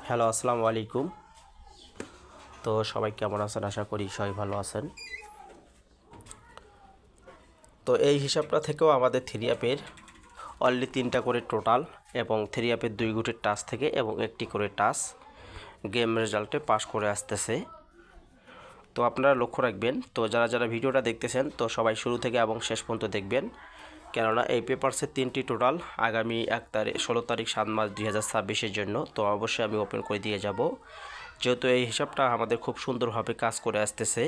Hello, আসসালামু আলাইকুম। তো সবাই কেমন আছেন? আশা করি সবাই ভালো আছেন। তো এই হিসাবটা থেকেও আমাদের থ্রি অ্যাপের অনলি 3টা করে টোটাল এবং থ্রি অ্যাপের 2 গুটির টাচ থেকে এবং 1টি করে টাচ গেম রেজাল্টে পাস করে আসতেছে। তো আপনারা লক্ষ্য রাখবেন, তো যারা ভিডিওটা দেখতেছেন তো সবাই শুরু থেকে এবং শেষ পর্যন্ত দেখবেন, কেননা এই পেপারসের 3টি টোটাল আগামী 16 তারিখ 7 মাস 2026-এর জন্য তো অবশ্যই আমি ওপেন করে দিয়ে যাব, যেহেতু এই হিসাবটা আমাদের খুব সুন্দরভাবে কাজ করে আসতেছে।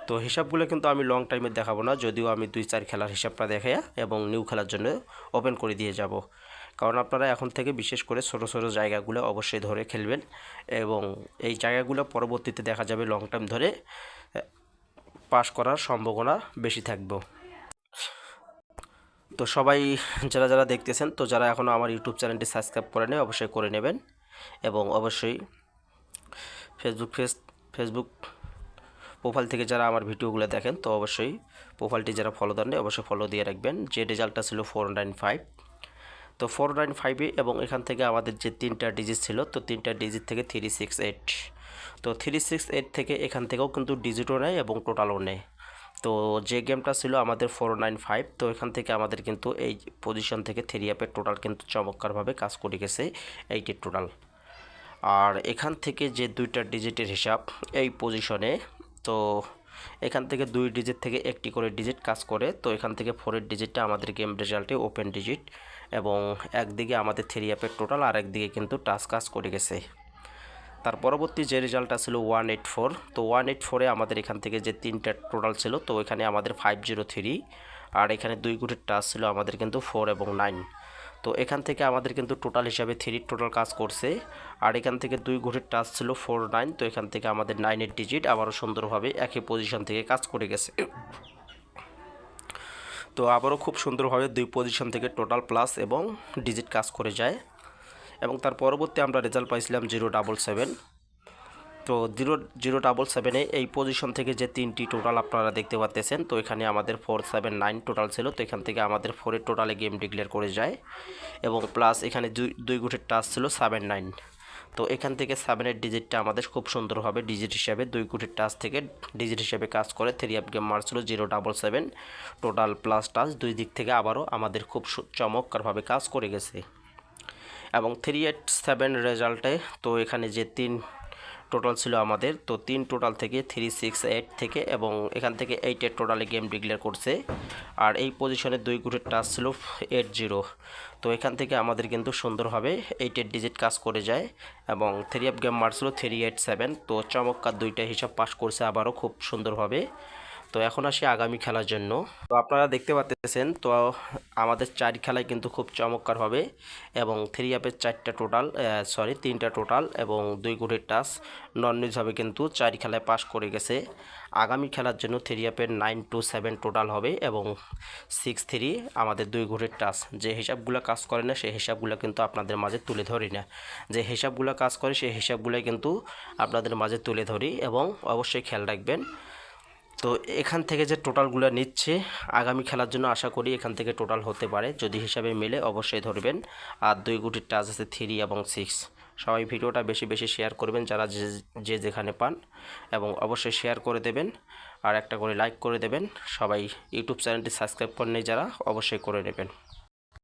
তো হিসাবগুলো কিন্তু আমি লং টাইমে দেখাবো না, যদিও আমি 2-4 খেলার হিসাবটা দেখে এবং নিউ খেলার জন্য ওপেন করে দিয়ে যাব, কারণ আপনারা এখন থেকে বিশেষ করে ছোটো ছোটো জায়গাগুলো অবশ্যই ধরে খেলবেন এবং এই জায়গাগুলো পরবর্তীতে দেখা যাবে লং টাইম ধরে পাস করার সম্ভাবনা বেশি থাকবে। তো সবাই যারা দেখতেছেন, তো যারা এখনও আমার ইউটিউব চ্যানেলটি সাবস্ক্রাইব করে নেই অবশ্যই করে নেবেন এবং অবশ্যই ফেসবুক প্রোফাইল থেকে যারা আমার ভিডিওগুলো দেখেন তো অবশ্যই প্রোফাইলটি যারা ফলো দেননি অবশ্যই ফলো দিয়ে রাখবেন। যে রেজাল্টটা ছিল 495, তো 495 এবং এখান থেকে আমাদের যে 3টা ডিজিট ছিল, তো 3টা ডিজিট থেকে 368, তো 368 থেকে এখান থেকেও কিন্তু ডিজিটও নেয় এবং টোটালও নেয়। তো যে গেমটা ছিল আমাদের 495, তো এখান থেকে আমাদের কিন্তু এই পজিশন থেকে থ্রি অ্যাপের টোটাল কিন্তু চমৎকারভাবে কাজ করে গেছে 80 টোটাল। আর এখান থেকে যে 2টা ডিজিটের হিসাব এই পজিশনে, তো এখান থেকে 2 ডিজিট থেকে 1টি করে ডিজিট কাজ করে, তো এখান থেকে 4এর ডিজিটটা আমাদের গেম রেজাল্টে ওপেন ডিজিট এবং একদিকে আমাদের থ্রি অ্যাপের টোটাল আর একদিকে কিন্তু টাচ কাজ করে গেছে। তার পরবর্তী যে রেজাল্টটা ছিল 184, তো 184-এ আমাদের এখান থেকে যে 3টা টোটাল ছিল, তো এখানে আমাদের 503 আর এখানে 2 গুটির টাচ ছিল আমাদের কিন্তু 4 এবং 9, তো এখান থেকে আমাদের কিন্তু টোটাল হিসাবে 3 টোটাল কাজ করছে আর এখান থেকে 2 ঘটির টাচ ছিল 4 9, তো এখান থেকে আমাদের 9-এর ডিজিট আবারও সুন্দরভাবে একই পজিশন থেকে কাজ করে গেছে। তো আবারও খুব সুন্দরভাবে 2 পজিশন থেকে টোটাল প্লাস এবং ডিজিট কাজ করে যায় এবং তার পরবর্তী আমরা রেজাল্ট পাইছিলাম 077, তো 077-এ এই পজিশন থেকে যে 3টি টোটাল আপনারা দেখতে পাচ্ছেন, তো এখানে আমাদের 479 টোটাল ছিল, তো এখান থেকে আমাদের 4-এর টোটালে গেম ডিক্লেয়ার করে যায় এবং প্লাস এখানে 2 গুটির টাচ ছিল 79, তো এখান থেকে 7-এর ডিজিটটা আমাদের খুব সুন্দরভাবে ডিজিট হিসাবে 2 গুটির টাচ থেকে ডিজিট হিসাবে কাজ করে থ্রি অ্যাপ গেম মারছিল 077 টোটাল প্লাস টাচ দুই দিক থেকে আবারও আমাদের খুব চমৎকারভাবে কাজ করে গেছে। এবং 387 রেজাল্টে তো এখানে যে 3 টোটাল ছিল আমাদের, তো 3 টোটাল থেকে 368 থেকে এবং এখান থেকে 8-এর টোটালে গেম ডিক্লেয়ার করছে আর এই পজিশনে 2 গুটির টাচ ছিল 80, তো এখান থেকে আমাদের কিন্তু সুন্দরভাবে 8-এর ডিজিট কাজ করে যায় এবং থ্রি অ্যাপ গেম মারছিল 387, তো চমৎকার 2টা হিসাব পাস করছে আবারও খুব সুন্দরভাবে। তো এখন আসি আগামী খেলার জন্য, তো আপনারা দেখতে পাচ্ছেন তো আমাদের 4 খেলায় কিন্তু খুব চমৎকার হবে এবং থ্রি অ্যাপের 3টা টোটাল এবং 2 গুটির টাচ নন নিউজভাবে কিন্তু 4 খেলায় পাস করে গেছে। আগামী খেলার জন্য থ্রি অ্যাপের 927 টোটাল হবে এবং 63 আমাদের 2 গুটির টাচ। যে হিসাবগুলো কাজ করে না সেই হিসাবগুলো কিন্তু আপনাদের মাঝে তুলে ধরি না, যে হিসাবগুলো কাজ করে সেই হিসাবগুলোই কিন্তু আপনাদের মাঝে তুলে ধরি এবং অবশ্যই খেয়াল রাখবেন। তো এখান থেকে যে টোটালগুলো নিচ্ছে আগামী খেলার জন্য আশা করি এখান থেকে টোটাল হতে পারে, যদি হিসাবে মেলে অবশ্যই ধরবেন। আর 2 গুটির টাচ আছে 3 এবং 6। সবাই ভিডিওটা বেশি বেশি শেয়ার করবেন যারা যেখানে পান এবং অবশ্যই শেয়ার করে দেবেন আর একটা করে লাইক করে দেবেন। সবাই ইউটিউব চ্যানেলটি সাবস্ক্রাইব করেন যারা অবশ্যই করে নেবেন।